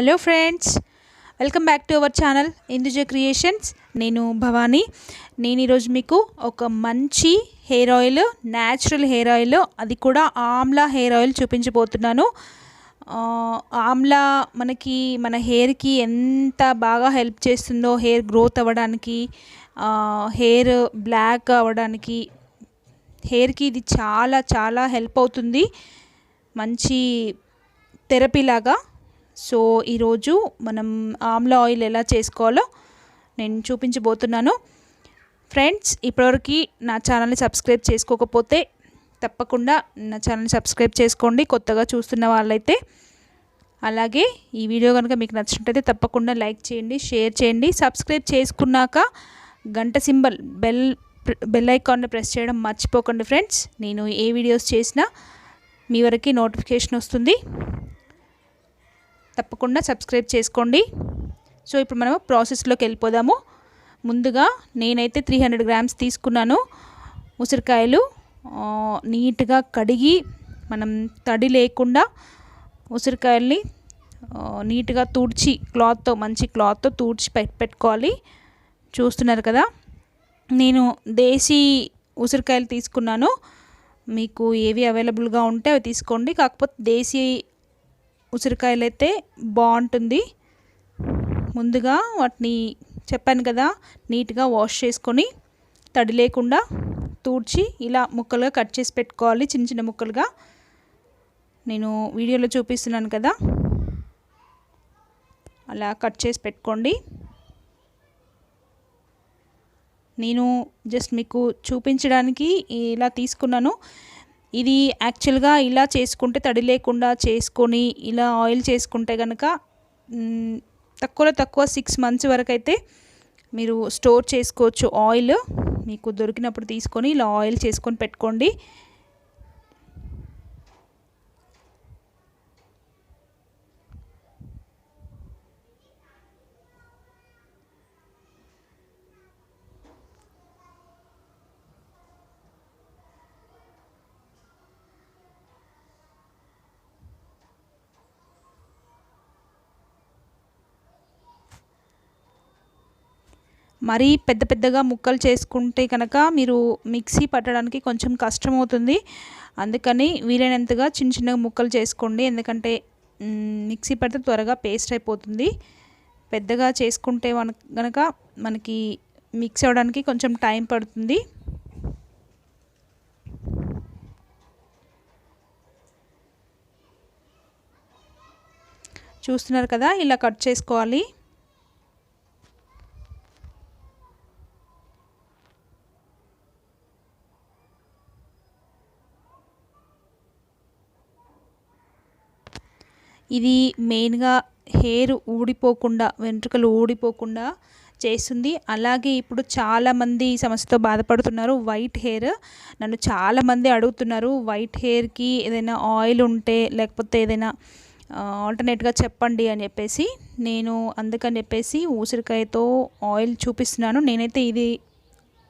Hello friends, welcome back to our channel Induja creations. నేను భవానీ. నేను ఈరోజు మీకు ఒక మంచి hair oil, natural hair oil, అది కూడా ఆమ్లా హెయిర్ ఆయిల్ చూపించబోతున్నాను. ఆమ్లా మనకి మన హెయిర్కి ఎంత బాగా హెల్ప్ చేస్తుందో, హెయిర్ గ్రోత్ అవ్వడానికి, హెయిర్ బ్లాక్ అవ్వడానికి, హెయిర్కి ఇది చాలా చాలా హెల్ప్ అవుతుంది. మంచి థెరపీ లాగా. సో ఈరోజు మనం ఆమ్లా ఆయిల్ ఎలా చేసుకోవాలో నేను చూపించబోతున్నాను. ఫ్రెండ్స్, ఇప్పటివరకు నా ఛానల్ని సబ్స్క్రైబ్ చేసుకోకపోతే తప్పకుండా నా ఛానల్ని సబ్స్క్రైబ్ చేసుకోండి, కొత్తగా చూస్తున్న వాళ్ళైతే. అలాగే ఈ వీడియో కనుక మీకు నచ్చినట్లయితే తప్పకుండా లైక్ చేయండి, షేర్ చేయండి. సబ్స్క్రైబ్ చేసుకున్నాక గంట సింబల్ బెల్ ఐకాన్ని ప్రెస్ చేయడం మర్చిపోకండి ఫ్రెండ్స్. నేను ఏ వీడియోస్ చేసినా మీ వరకు నోటిఫికేషన్ వస్తుంది. తప్పకుండా సబ్స్క్రైబ్ చేసుకోండి. సో ఇప్పుడు మనం ప్రాసెస్లోకి వెళ్ళిపోదాము. ముందుగా నేనైతే 300 గ్రామ్స్ తీసుకున్నాను ఉసిరికాయలు. నీట్గా కడిగి మనం తడి లేకుండా ఉసిరికాయల్ని నీట్గా తుడిచి మంచి క్లాత్తో తుడిచి పెట్టుకోవాలి. చూస్తున్నారు కదా, నేను దేశీ ఉసిరికాయలు తీసుకున్నాను. మీకు ఏవి అవైలబుల్గా ఉంటే అవి తీసుకోండి. కాకపోతే దేశీ ఉసిరికాయలు అయితే బాగుంటుంది. ముందుగా వాటిని చెప్పాను కదా, నీట్గా వాష్ చేసుకొని తడి లేకుండా తుడిచి ఇలా ముక్కలుగా కట్ చేసి పెట్టుకోవాలి, చిన్న చిన్న ముక్కలుగా. నేను వీడియోలో చూపిస్తున్నాను కదా, అలా కట్ చేసి పెట్టుకోండి. నేను జస్ట్ మీకు చూపించడానికి ఇలా తీసుకున్నాను. ఇది యాక్చువల్గా ఇలా చేసుకుంటే, తడి లేకుండా చేసుకొని ఇలా ఆయిల్ చేసుకుంటే కనుక తక్కువలో తక్కువ 6 months వరకు అయితే మీరు స్టోర్ చేసుకోవచ్చు. ఆయిల్ మీకు దొరికినప్పుడు తీసుకొని ఇలా ఆయిల్ చేసుకొని పెట్టుకోండి. మరీ పెద్ద పెద్దగా ముక్కలు చేసుకుంటే కనుక మీరు మిక్సీ పట్టడానికి కొంచెం కష్టమవుతుంది. అందుకని వీలైనంతగా చిన్న చిన్న ముక్కలు చేసుకోండి. ఎందుకంటే మిక్సీ పడితే త్వరగా పేస్ట్ అయిపోతుంది. పెద్దగా చేసుకుంటే కనుక మనకి మిక్స్ అవ్వడానికి కొంచెం టైం పడుతుంది. చూస్తున్నారు కదా, ఇలా కట్ చేసుకోవాలి. ఇది మెయిన్గా హెయిర్ ఊడిపోకుండా, వెంట్రుకలు ఊడిపోకుండా చేస్తుంది. అలాగే ఇప్పుడు చాలామంది ఈ సమస్యతో బాధపడుతున్నారు. వైట్ హెయిర్, నన్ను చాలామంది అడుగుతున్నారు, వైట్ హెయిర్కి ఏదైనా ఆయిల్ ఉంటే లేకపోతే ఏదైనా ఆల్టర్నేట్గా చెప్పండి అని చెప్పేసి. నేను అందుకని చెప్పేసి ఉసిరికాయతో ఆయిల్ చూపిస్తున్నాను. నేనైతే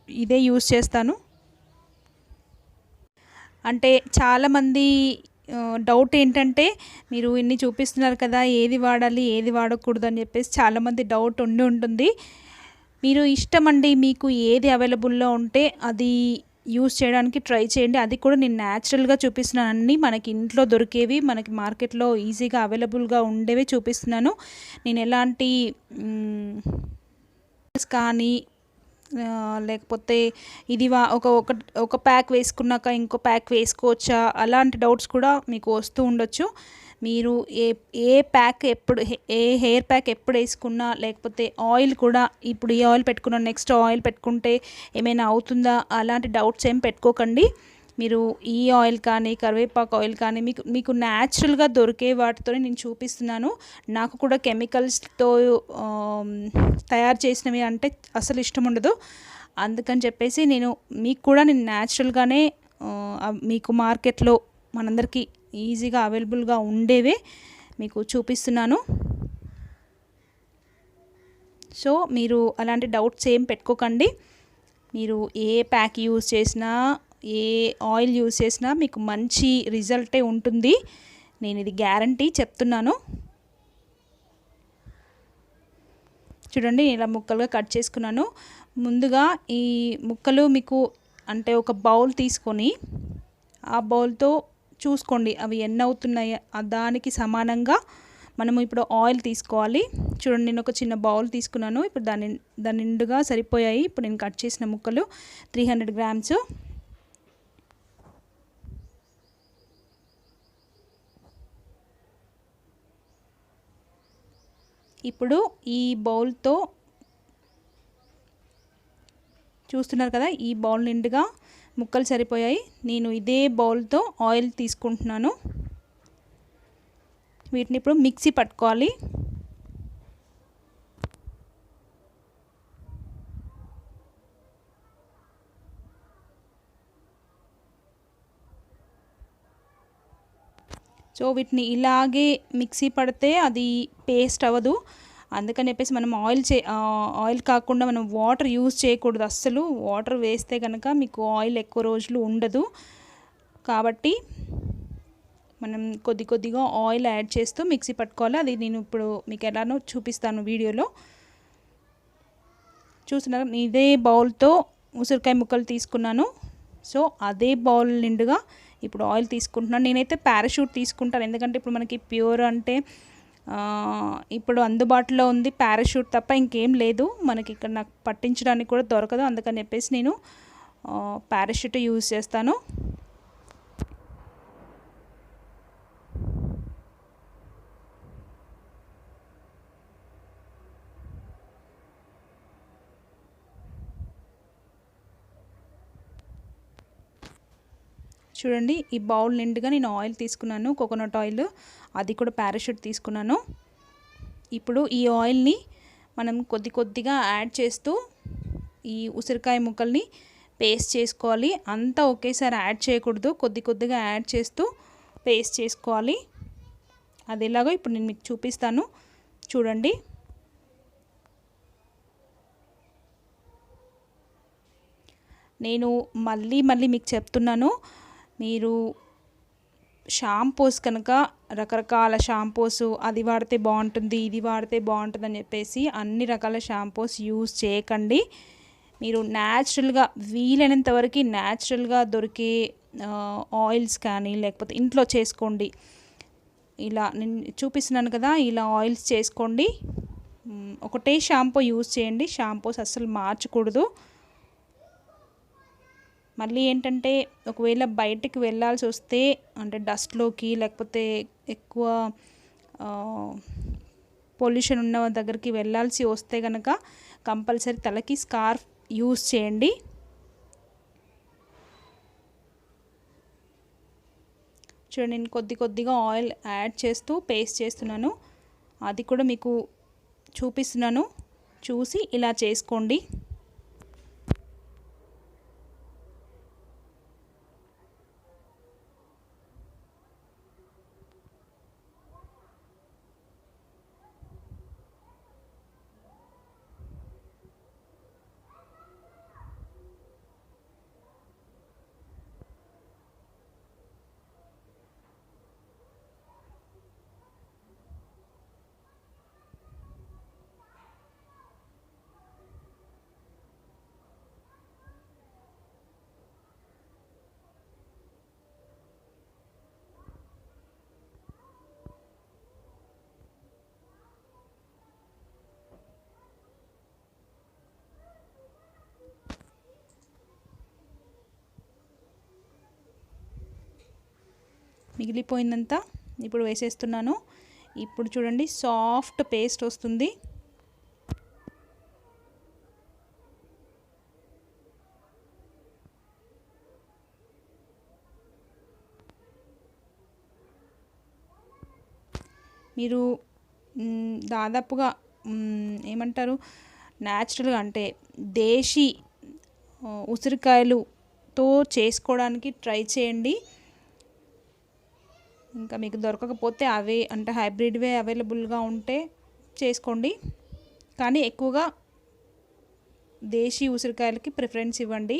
ఇదే యూస్ చేస్తాను. అంటే చాలామంది డౌట్ ఏంటంటే, మీరు ఇన్ని చూపిస్తున్నారు కదా, ఏది వాడాలి ఏది వాడకూడదు అని చెప్పేసి చాలామంది డౌట్ ఉంటుంది. మీరు ఇష్టమండి, మీకు ఏది అవైలబుల్లో ఉంటే అది యూస్ చేయడానికి ట్రై చేయండి. అది కూడా నేను న్యాచురల్గా చూపిస్తున్నాను. అన్నీ మనకి ఇంట్లో దొరికేవి, మనకి మార్కెట్లో ఈజీగా అవైలబుల్గా ఉండేవి చూపిస్తున్నాను. నేను ఎలాంటి కానీ లేకపోతే ఇది ఒక ప్యాక్ వేసుకున్నాక ఇంకో ప్యాక్ వేసుకోవచ్చా, అలాంటి డౌట్స్ కూడా మీకు వస్తూ ఉండొచ్చు. మీరు ఏ ప్యాక్ ఎప్పుడు, ఏ హెయిర్ ప్యాక్ ఎప్పుడు వేసుకున్నా, లేకపోతే ఆయిల్ కూడా ఇప్పుడు ఈ ఆయిల్ పెట్టుకున్నా నెక్స్ట్ ఆయిల్ పెట్టుకుంటే ఏమైనా అవుతుందా, అలాంటి డౌట్స్ ఏం పెట్టుకోకండి. మీరు ఈ ఆయిల్ కానీ, కరివేపాకు ఆయిల్ కానీ మీకు న్యాచురల్గా దొరికే వాటితో నేను చూపిస్తున్నాను. నాకు కూడా కెమికల్స్తో తయారు చేసినవి అంటే అసలు ఇష్టం ఉండదు. అందుకని చెప్పేసి మీకు కూడా నేను న్యాచురల్గానే మీకు మార్కెట్లో మనందరికీ ఈజీగా అవైలబుల్గా ఉండేవే మీకు చూపిస్తున్నాను. సో మీరు అలాంటి డౌట్స్ ఏం పెట్టుకోకండి. మీరు ఏ ప్యాక్ యూజ్ చేసినా, ఏ ఆయిల్ యూజ్ చేసినా మీకు మంచి రిజల్టే ఉంటుంది. నేను ఇది గ్యారంటీ చెప్తున్నాను. చూడండి ఇలా ముక్కలుగా కట్ చేసుకున్నాను. ముందుగా ఈ ముక్కలు మీకు అంటే ఒక బౌల్ తీసుకొని ఆ బౌల్తో చూసుకోండి అవి ఎన్ని అవుతున్నాయి, దానికి సమానంగా మనము ఇప్పుడు ఆయిల్ తీసుకోవాలి. చూడండి నేను ఒక చిన్న బౌల్ తీసుకున్నాను. ఇప్పుడు దాని నిండుగా సరిపోయాయి. ఇప్పుడు నేను కట్ చేసిన ముక్కలు 300 గ్రామ్స్. ఇప్పుడు ఈ బౌల్తో చూస్తున్నారు కదా, ఈ బౌల్ నిండుగా ముక్కలు సరిపోయాయి. నేను ఇదే బౌల్తో ఆయిల్ తీసుకుంటున్నాను. వీటిని ఇప్పుడు మిక్సీ పట్టుకోవాలి. సో వీటిని ఇలాగే మిక్సీ పడితే అది పేస్ట్ అవ్వదు. అందుకని చెప్పేసి మనం ఆయిల్ కాకుండా మనం వాటర్ యూజ్ చేయకూడదు అస్సలు. వాటర్ వేస్తే కనుక మీకు ఆయిల్ ఎక్కువ రోజులు ఉండదు. కాబట్టి మనం కొద్దిగా ఆయిల్ యాడ్ చేస్తూ మిక్సీ పట్టుకోవాలి. అది నేను ఇప్పుడు మీకు ఎలానో చూపిస్తాను వీడియోలో. చూస్తున్నారు, ఇదే బౌల్తో ఉసిరికాయ ముక్కలు తీసుకున్నాను. సో అదే బౌల్ నిండుగా ఇప్పుడు ఆయిల్ తీసుకుంటున్నాను. నేనైతే పారాషూట్ తీసుకుంటాను, ఎందుకంటే ఇప్పుడు మనకి ప్యూర్ అంటే ఇప్పుడు అందుబాటులో ఉంది పారాషూట్ తప్ప ఇంకేం లేదు మనకి ఇక్కడ. నాకు పట్టించడానికి కూడా దొరకదు, అందుకని చెప్పేసి నేను పారాషూట్ యూజ్ చేస్తాను. చూడండి ఈ బౌల్ నిండుగా నేను ఆయిల్ తీసుకున్నాను, కోకోనట్ ఆయిల్. అది కూడా పారాషూట్ తీసుకున్నాను. ఇప్పుడు ఈ ఆయిల్ని మనం కొద్దిగా యాడ్ చేస్తూ ఈ ఉసిరికాయ ముక్కల్ని పేస్ట్ చేసుకోవాలి. అంతా ఒకేసారి యాడ్ చేయకూడదు, కొద్దిగా యాడ్ చేస్తూ పేస్ట్ చేసుకోవాలి. అది ఎలాగో ఇప్పుడు నేను మీకు చూపిస్తాను, చూడండి. నేను మళ్ళీ మీకు చెప్తున్నాను, మీరు షాంపూస్ కనుక రకరకాల షాంపూస్ అది వాడితే బాగుంటుంది, ఇది వాడితే బాగుంటుంది అని చెప్పేసి అన్ని రకాల షాంపూస్ యూజ్ చేయకండి. మీరు న్యాచురల్గా వీలైనంత వరకు న్యాచురల్గా దొరికే ఆయిల్స్ కానీ లేకపోతే ఇంట్లో చేసుకోండి. ఇలా నేను చూపిస్తున్నాను కదా, ఇలా ఆయిల్స్ చేసుకోండి. ఒకటే షాంపూ యూజ్ చేయండి, షాంపూస్ అస్సలు మార్చకూడదు. మళ్ళీ ఏంటంటే ఒకవేళ బయటికి వెళ్ళాల్సి వస్తే అంటే డస్ట్లోకి లేకపోతే ఎక్కువ పొల్యూషన్ ఉన్న దగ్గరికి వెళ్ళాల్సి వస్తే కనుక కంపల్సరీ తలకి స్కార్ఫ్ యూజ్ చేయండి. చూడండి నేను కొద్దిగా ఆయిల్ యాడ్ చేస్తూ పేస్ట్ చేస్తున్నాను. అది కూడా మీకు చూపిస్తున్నాను, చూసి ఇలా చేసుకోండి. మిగిలిపోయిందంతా ఇప్పుడు వేసేస్తున్నాను. ఇప్పుడు చూడండి సాఫ్ట్ పేస్ట్ వస్తుంది. మీరు దాదాపుగా ఏమంటారు న్యాచురల్గా అంటే దేశీ ఉసిరికాయలుతో చేసుకోవడానికి ట్రై చేయండి. ఇంకా మీకు దొరకకపోతే అవే అంటే హైబ్రిడ్వే అవైలబుల్గా ఉంటే చేసుకోండి, కానీ ఎక్కువగా దేశీ ఉసిరికాయలకి ప్రిఫరెన్స్ ఇవ్వండి.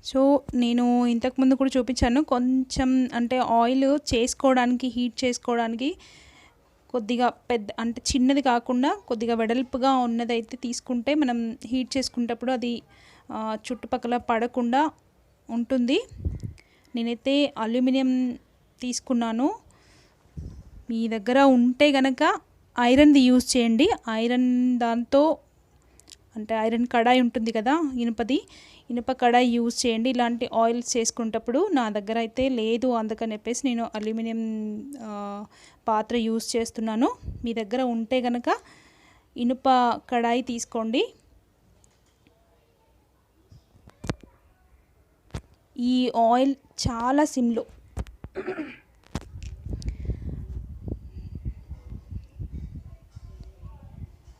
సో నేను ఇంతకుముందు కూడా చూపించాను, కొంచెం అంటే ఆయిల్ చేసుకోవడానికి, హీట్ చేసుకోవడానికి కొద్దిగా పెద్ద అంటే చిన్నది కాకుండా కొద్దిగా వెడల్పుగా ఉన్నదైతే తీసుకుంటే మనం హీట్ చేసుకునేటప్పుడు అది చుట్టుపక్కల పడకుండా ఉంటుంది. నేనైతే అల్యూమినియం తీసుకున్నాను. మీ దగ్గర ఉంటే గనక ఐరన్ది యూజ్ చేయండి. ఐరన్ దాంతో అంటే ఐరన్ కడాయి ఉంటుంది కదా, ఇనుప కడాయి యూజ్ చేయండి ఇలాంటి ఆయిల్స్ చేసుకునేటప్పుడు. నా దగ్గర అయితే లేదు, అందుకని చెప్పేసి నేను అల్యూమినియం పాత్ర యూజ్ చేస్తున్నాను. మీ దగ్గర ఉంటే కనుక ఇనుప కడాయి తీసుకోండి. ఈ ఆయిల్ చాలా సిమ్లో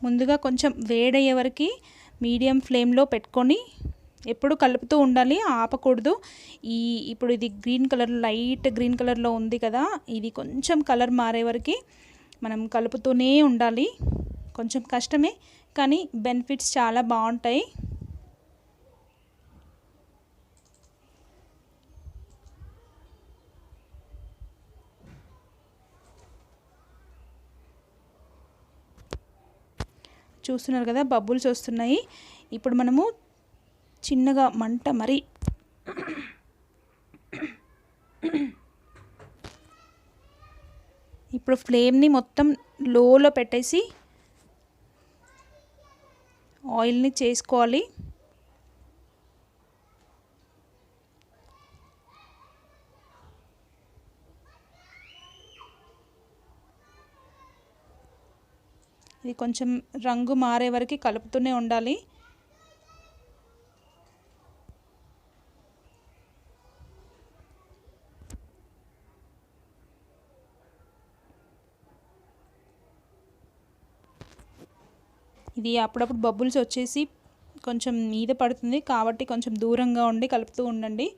ముందుగా కొంచెం వేడయ్యే వరకు మీడియం ఫ్లేమ్లో పెట్టుకొని ఎప్పుడు కలుపుతూ ఉండాలి, ఆపకూడదు. ఇప్పుడు ఇది గ్రీన్ కలర్, లైట్ గ్రీన్ కలర్లో ఉంది కదా, ఇది కొంచెం కలర్ మారే వరకు మనం కలుపుతూనే ఉండాలి. కొంచెం కష్టమే కానీ బెనిఫిట్స్ చాలా బాగుంటాయి. చూస్తున్నారు కదా బబుల్స్ వస్తున్నాయి. ఇప్పుడు మనము చిన్నగా మంట మరి ఇప్పుడు ఫ్లేమ్ని మొత్తం లోలో పెట్టేసి ఆయిల్ని చేసుకోవాలి. ఇది కొంచెం రంగు మారే వరకు కలుపుతూనే ఉండాలి. ఇది అప్పుడప్పుడు బబుల్స్ వచ్చేసి కొంచెం మీద పడుతుంది కాబట్టి కొంచెం దూరంగా ఉండి కలుపుతూ ఉండండి.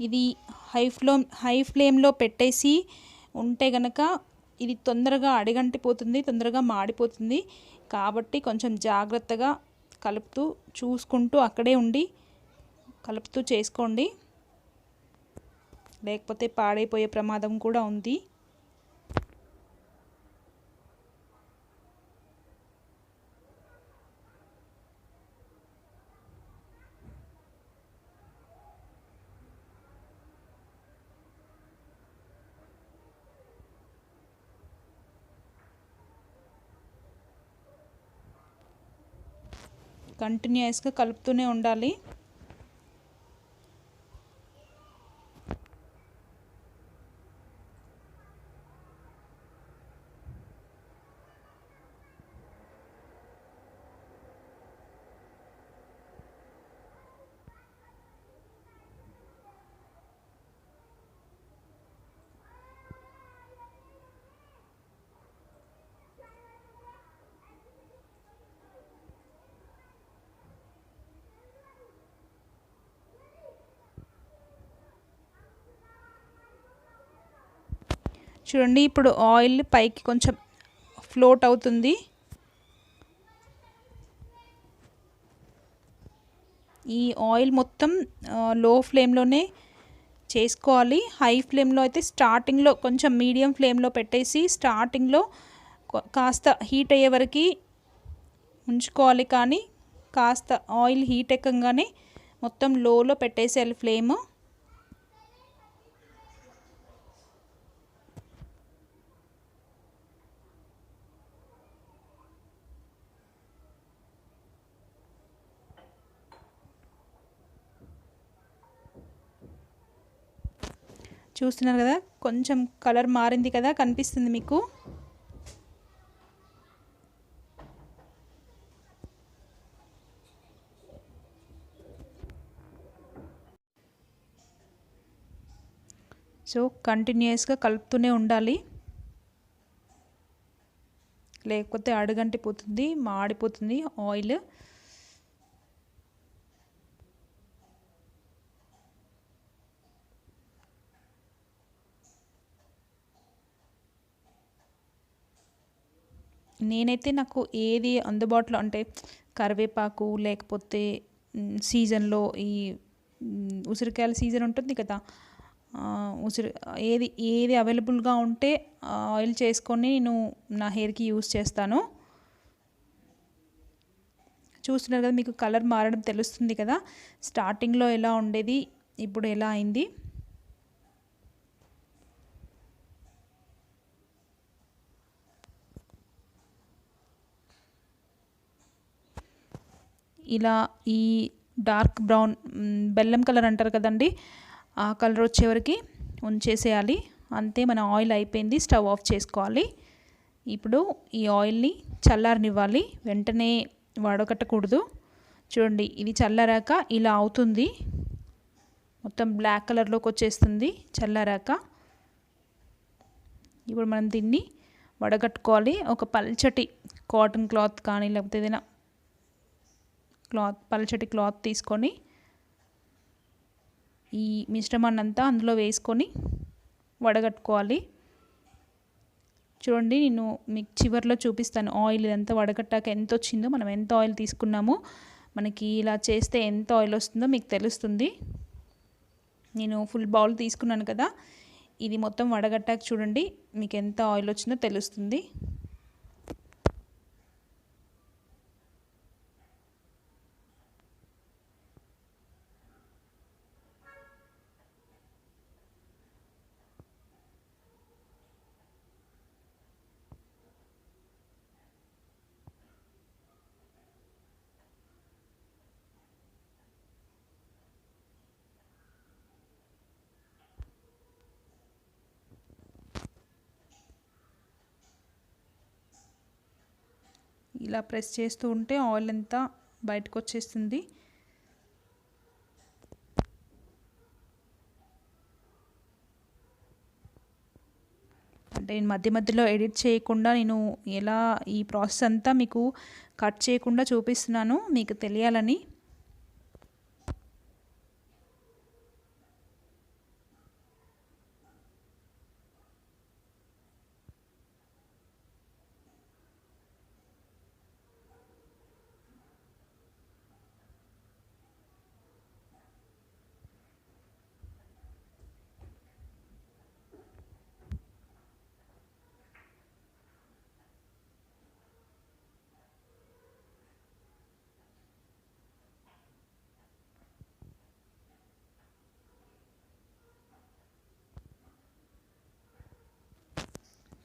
ఇది హై ఫ్లేమ్లో పెట్టేసి ఉంటే గనక ఇది తొందరగా అడిగంటిపోతుంది, తొందరగా మాడిపోతుంది. కాబట్టి కొంచెం జాగ్రత్తగా కలుపుతూ చూసుకుంటూ అక్కడే ఉండి కలుపుతూ చేసుకోండి, లేకపోతే పాడైపోయే ప్రమాదం కూడా ఉంది. కంటిన్యూస్గా కలుపుతూనే ఉండాలి. చూడండి ఇప్పుడు ఆయిల్ పైకి కొంచెం ఫ్లోట్ అవుతుంది. ఈ ఆయిల్ మొత్తం లో ఫ్లేమ్లోనే చేసుకోవాలి. హై ఫ్లేమ్లో అయితే స్టార్టింగ్లో కొంచెం మీడియం ఫ్లేమ్లో పెట్టేసి స్టార్టింగ్లో కాస్త హీట్ అయ్యే వరకు ఉంచుకోవాలి. కానీ కాస్త ఆయిల్ హీట్ ఎక్కగానే మొత్తం లోలో పెట్టేసేయాలి ఫ్లేమ్. చూస్తున్నారు కదా కొంచెం కలర్ మారింది కదా, కనిపిస్తుంది మీకు. సో కంటిన్యూస్గా కలుపుతూనే ఉండాలి, లేకపోతే అడుగంటిపోతుంది, మాడిపోతుంది ఆయిల్. నేనైతే నాకు ఏది అందుబాటులో అంటే కరివేపాకు లేకపోతే సీజన్లో ఈ ఉసిరికాయల సీజన్ ఉంటుంది కదా, ఉసిరి ఏది ఏది అవైలబుల్గా ఉంటే ఆయిల్ చేసుకొని నేను నా హెయిర్కి యూస్ చేస్తాను. చూస్తున్నారు కదా, మీకు కలర్ మారడం తెలుస్తుంది కదా. స్టార్టింగ్లో ఎలా ఉండేది, ఇప్పుడు ఎలా అయింది. ఇలా ఈ డార్క్ బ్రౌన్ బెల్లం కలర్ అంటారు కదండి, ఆ కలర్ వచ్చేవరకు ఉంచేసేయాలి. అంతే, మన ఆయిల్ అయిపోయింది. స్టవ్ ఆఫ్ చేసుకోవాలి. ఇప్పుడు ఈ ఆయిల్ని చల్లారనివ్వాలి, వెంటనే వడగట్టకూడదు. చూడండి, ఇది చల్లారాక ఇలా అవుతుంది, మొత్తం బ్లాక్ కలర్లోకి వచ్చేస్తుంది చల్లారాక. ఇప్పుడు మనం దీన్ని వడగట్టుకోవాలి. ఒక పల్చటి కాటన్ క్లాత్ కానీ లేకపోతే ఏదైనా పల్చటి క్లాత్ తీసుకొని ఈ మిశ్రమాన్ని అంతా అందులో వేసుకొని వడగట్టుకోవాలి. చూడండి, నేను మీకు చివరిలో చూపిస్తాను ఆయిల్ ఇదంతా వడగట్టాక ఎంత వచ్చిందో, మనం ఎంత ఆయిల్ తీసుకున్నామో, మనకి ఇలా చేస్తే ఎంత ఆయిల్ వస్తుందో మీకు తెలుస్తుంది. నేను ఫుల్ బౌల్ తీసుకున్నాను కదా, ఇది మొత్తం వడగట్టాక చూడండి మీకు ఎంత ఆయిల్ వచ్చిందో తెలుస్తుంది. ఇలా ప్రెస్ చేస్తూ ఉంటే ఆయిల్ అంతా బయటకు వచ్చేస్తుంది. అంటే నేను మధ్య మధ్యలో ఎడిట్ చేయకుండా నేను ఎలా ఈ ప్రాసెస్ అంతా మీకు కట్ చేయకుండా చూపిస్తున్నాను, మీకు తెలియాలని.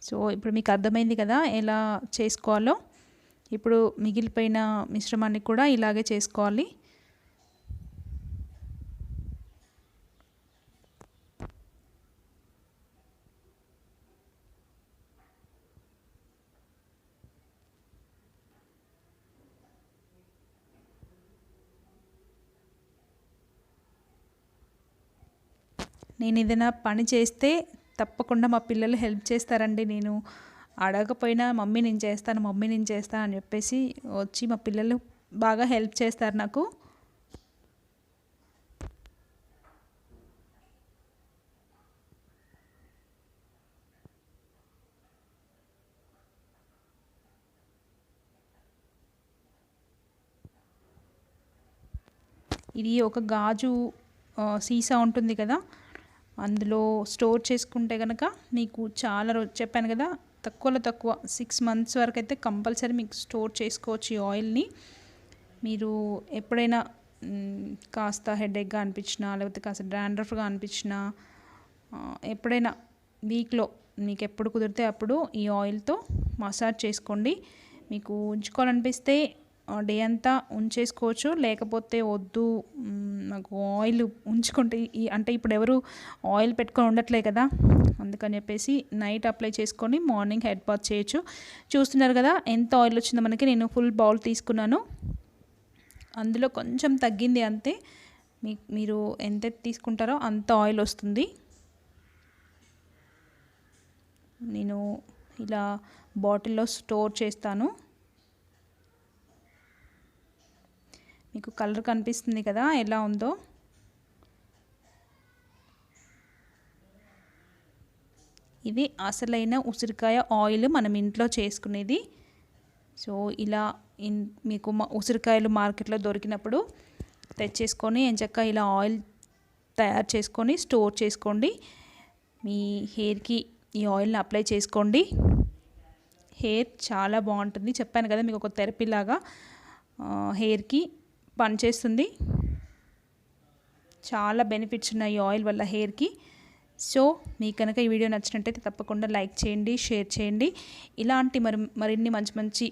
సో ఇప్పుడు మీకు అర్థమైంది కదా ఎలా చేసుకోవాలో. ఇప్పుడు మిగిలిపోయిన మిశ్రమాన్ని కూడా ఇలాగే చేసుకోవాలి. నేను ఏదైనా పని చేస్తే తప్పకుండా మా పిల్లలు హెల్ప్ చేస్తారండి. నేను అడగకపోయినా మమ్మీ నేను చేస్తాను, మమ్మీ నేను చేస్తాను అని చెప్పేసి వచ్చి మా పిల్లలు బాగా హెల్ప్ చేస్తారు నాకు. ఇది ఒక గాజు సీసా ఉంటుంది కదా, అందులో స్టోర్ చేసుకుంటే కనుక మీకు చాలా రోజు చెప్పాను కదా, తక్కువలో తక్కువ 6 months వరకు అయితే కంపల్సరీ మీకు స్టోర్ చేసుకోవచ్చు ఈ ఆయిల్ని. మీరు ఎప్పుడైనా కాస్త హెడేక్గా అనిపించినా లేకపోతే కాస్త డాండ్రఫ్గా అనిపించినా ఎప్పుడైనా వీక్లో మీకు ఎప్పుడు కుదిరితే అప్పుడు ఈ ఆయిల్తో మసాజ్ చేసుకోండి. మీకు ఉంచుకోవాలనిపిస్తే డే అంతా ఉంచేసుకోవచ్చు, లేకపోతే వద్దు నాకు ఆయిల్ ఉంచుకుంటే అంటే ఇప్పుడు ఎవరు ఆయిల్ పెట్టుకొని ఉండట్లే కదా, అందుకని చెప్పేసి నైట్ అప్లై చేసుకొని మార్నింగ్ హెడ్ బాత్ చేయొచ్చు. చూస్తున్నారు కదా ఎంత ఆయిల్ వచ్చిందో మనకి. నేను ఫుల్ బౌల్ తీసుకున్నాను, అందులో కొంచెం తగ్గింది అంతే. మీరు ఎంత తీసుకుంటారో అంత ఆయిల్ వస్తుంది. నేను ఇలా బాటిల్లో స్టోర్ చేస్తాను. మీకు కలర్ కనిపిస్తుంది కదా ఎలా ఉందో. ఇది అసలైన ఉసిరికాయ ఆయిల్ మనం ఇంట్లో చేసుకునేది. సో ఇలా మీకు ఉసిరికాయలు మార్కెట్లో దొరికినప్పుడు తెచ్చేసుకొని ఎంచక్కా ఇలా ఆయిల్ తయారు చేసుకొని స్టోర్ చేసుకోండి. మీ హెయిర్కి ఈ ఆయిల్ని అప్లై చేసుకోండి. హెయిర్ చాలా బాగుంటుంది. చెప్పాను కదా మీకు ఒక థెరపీ లాగా హెయిర్కి పనిచేస్తుంది. చాలా బెనిఫిట్స్ ఉన్నాయి ఈ ఆయిల్ వల్ల హెయిర్కి. సో మీకు కనుక ఈ వీడియో నచ్చినట్టయితే తప్పకుండా లైక్ చేయండి, షేర్ చేయండి. ఇలాంటి మరిన్ని మంచి మంచి